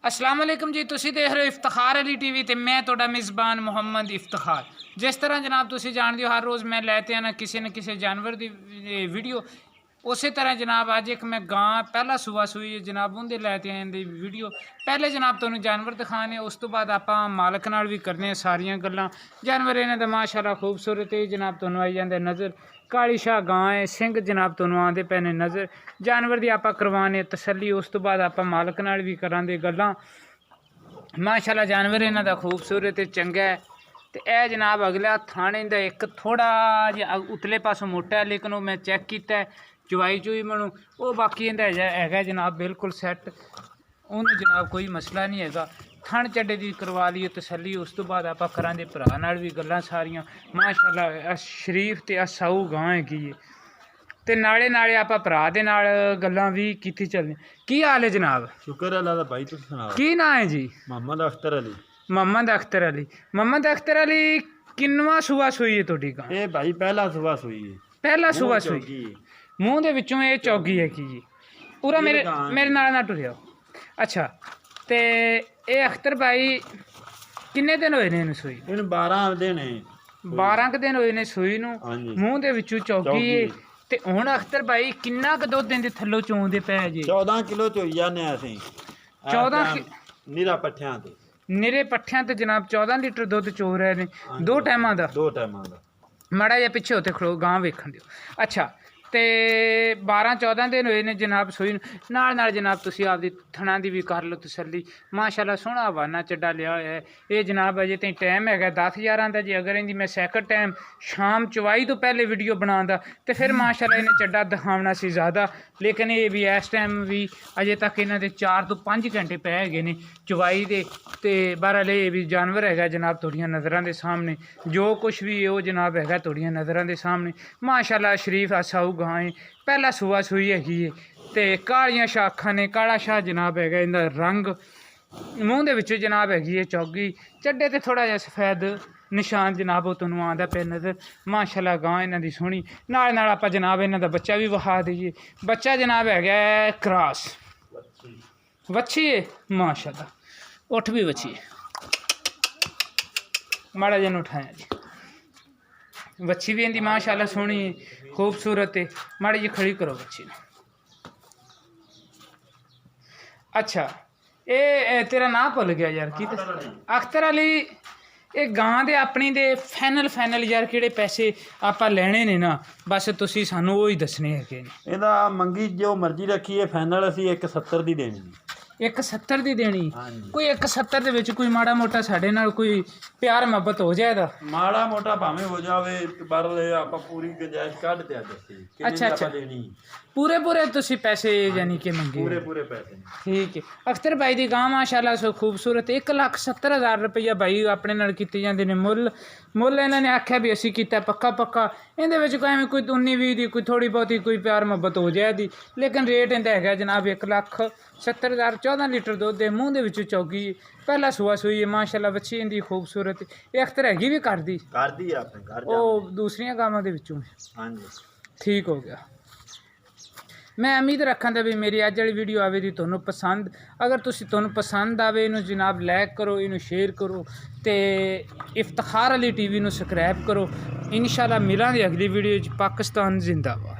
अस्सलाम वालेकुम जी, तुसी देख रहे हो इफ्तिखार अली टीवी ते मैं तुहाडा मेज़बान मुहम्मद इफ्तिखार। जिस तरह जनाब तुसी जानते हो हर रोज़ मैं लैते आना किसी न किसी जानवर की वीडियो, उस तरह जनाब अज एक मैं गां पहला सूआ सूई जनाब उनके लैते आए दी वीडियो। पहले जनाब तुहानू जानवर दिखाने, उस तो बाद आपां मालक नाल भी करने सारियां गल्लां। जानवर इन्हां दा माशाअल्लाह खूबसूरत है जनाब, तुहानू आई जांदा नज़र। काली शाह गां है, सिंह जनाब तुहानू आंदे पैने नज़र। जानवर दी आपां करवाने तसल्ली, उस तो बाद आपां मालक नाल भी करांदे गल्लां। माशाअल्लाह जानवर इन्हां दा खूबसूरत है, चंगा है। तो यह जनाब अगला थाने का एक थोड़ा जिहा उतले पासों मोटा है, लेकिन वो मैं चैक किया चुवाई चुई मनु वो बाकी इहदा है जनाब बिल्कुल सैट, उन्होंने जनाब कोई मसला नहीं है। थण चड्डे की करवा ली तसल्ली, उस तो बाद आप करांदे भरा नाल भी गल्लां सारियां। माशाअल्लाह शरीफ ते साऊ गां हैगी है, ते नाले नाले आप भरा दे नाल गल्लां भी कीती चलनी। की हाल है जनाब? शुक्र है अल्लाह दा भाई, तुसीं सुणाओ। की नाम है जी? मोहम्मद अख्तर अली। मोहम्मद अख्तर अली। मोहम्मद अख्तर अली किन्नवा सूआ सूई है तुहाडी गां? ये भाई पहला सुबह सुई है। पहला सूआ सूई, मूँह दे विचों ये चौगी है कि जी पूरा मेरे मेरे नाल ना टुरियो। अच्छा, ते ये अख्तर भाई किन्ने दिन होए ने सूई? इन 12 दिन है। 12 दिन होए ने सूई नूं, मूँह दे विचों चौगी है। ते हुण अख्तर भाई किन्ना क दुध देंदे थल्लों चोंदे पै जी? 14 किलो चोई जाने असीं। 14 नीरा पट्ठियां ते निरे पट्ठियां ते जनाब 14 लीटर दुध चो रहे ने, 2 टाइमां दा? 2 टाइमां दा। माड़ा जिहा पिछे उत्थे खड़ो गां वेखण दिओ। अच्छा, ते 12-14 दिन होए ने जनाब सूई नाल नाल जनाब तुसीं आपदी थणां दी भी कर लो तसल्ली। माशाअल्लाह सोहना हवाना चड्डा लिया होया है। ये जनाब अजे ताईं टाइम हैगा 10-11 दा जी। अगर इहदी मैं सैकंड टाइम शाम चवाई तो पहले वीडियो बनांदा ते फिर माशाअल्लाह इन्हें चड्डा दिखावना सी ज़्यादा, लेकिन ये भी इस टाइम भी अजे तक इन्हां दे 4 तो 5 घंटे पै गए ने चवाई दे। ते बहरहाल ये भी जानवर हैगा जनाब तुहाड़ियां नज़रां दे सामने, जो कुछ भी है वो जनाब हैगा तुहाड़ियां नज़रां दे सामने। माशाअल्लाह शरीफ साऊ गां है, पहला सूआ सूई हैगी है। ते कालियां शाखां ने, काला शाह जनाब हैगा इहदा रंग, मूँह दे विच जनाब हैगी है चौगी, चड्डे ते थोड़ा जिहा सफेद निशान जनाब वो तुहानू आंदा पे नज़र। माशाअल्लाह गां इन्हां दी सोहनी। नाल नाल आपां जनाब इन्हां दा बच्चा भी विखा दईए। बच्चा जनाब हैगा क्रॉस वच्छी है, माशाअल्लाह उठ भी वच्छी है। माड़ा जिहा उठाया जी, बच्ची भी इनकी माशाअल्लाह सोहनी है, खूबसूरत है। माड़ी जी खड़ी करो बच्ची ने। अच्छा, ये तेरा नाम भुल गया यार, की अख्तर अली। ये गां दे अपनी दे फाइनल यार किहड़े पैसे आपां लैणे ने ना, बस तुसीं सानू वो ही दसने है। ਇਹਦਾ ਮੰਗੀ जो मर्जी रखी है, फाइनल ਅਸੀਂ 170 ਦੀ ਦੇਣੀ ਹੈ। 170 ਦੀ ਦੇਣੀ? ਕੋਈ 170 ਦੇ ਵਿੱਚ ਕੋਈ ਮਾੜਾ ਮੋਟਾ ਸਾਡੇ ਨਾਲ ਕੋਈ ਪਿਆਰ ਮੁਹੱਬਤ ਹੋ ਜਾਏਦਾ? ਮਾੜਾ ਮੋਟਾ ਭਾਵੇਂ ਹੋ ਜਾਵੇ, ਪਰ ਆਪਾਂ ਪੂਰੀ ਗੁੰਜਾਇਸ਼ ਕੱਢ ਤੇ ਦੱਸੀ ਕਿੰਨੀ ਆਪਾਂ ਦੇਣੀ। पूरे तुसी पैसे यानी कि मंगे? पूरे पैसे। ठीक है। अख्तर भाई दी गां माशाअल्लाह सो खूबसूरत। 1,70,000 रुपया भाई अपने नाल कीते जांदे ने। मुੱਲ इन्हां ने आख्या भी असीं कीता पक्का। इहदे विच कोई 19-20 दी कोई थोड़ी बहुती कोई प्यार मुहब्बत हो जाए दी, लेकिन रेट इहदा हैगा जनाब 1,70,000। 14 लीटर दुध है, मूँह दे विच चौगी, पहला सूआ सूई है। माशाअल्लाह बच्ची इहदी खूबसूरत। ये अख्तर हैगी भी करदी अपने घर ओ दूसरियां गावां दे विचों? हां जी, ठीक हो गया। मैं उम्मीद रखा था भी मेरी अज वाली वीडियो आवे दी तुहानू पसंद। अगर तुहानू पसंद आवे इनू जनाब लाइक करो, इनू शेयर करो, तो इफ्तिखार अली टीवी नू सबसक्राइब करो। इंशाअल्लाह मिलांगे अगली वीडियो। पाकिस्तान जिंदाबाद।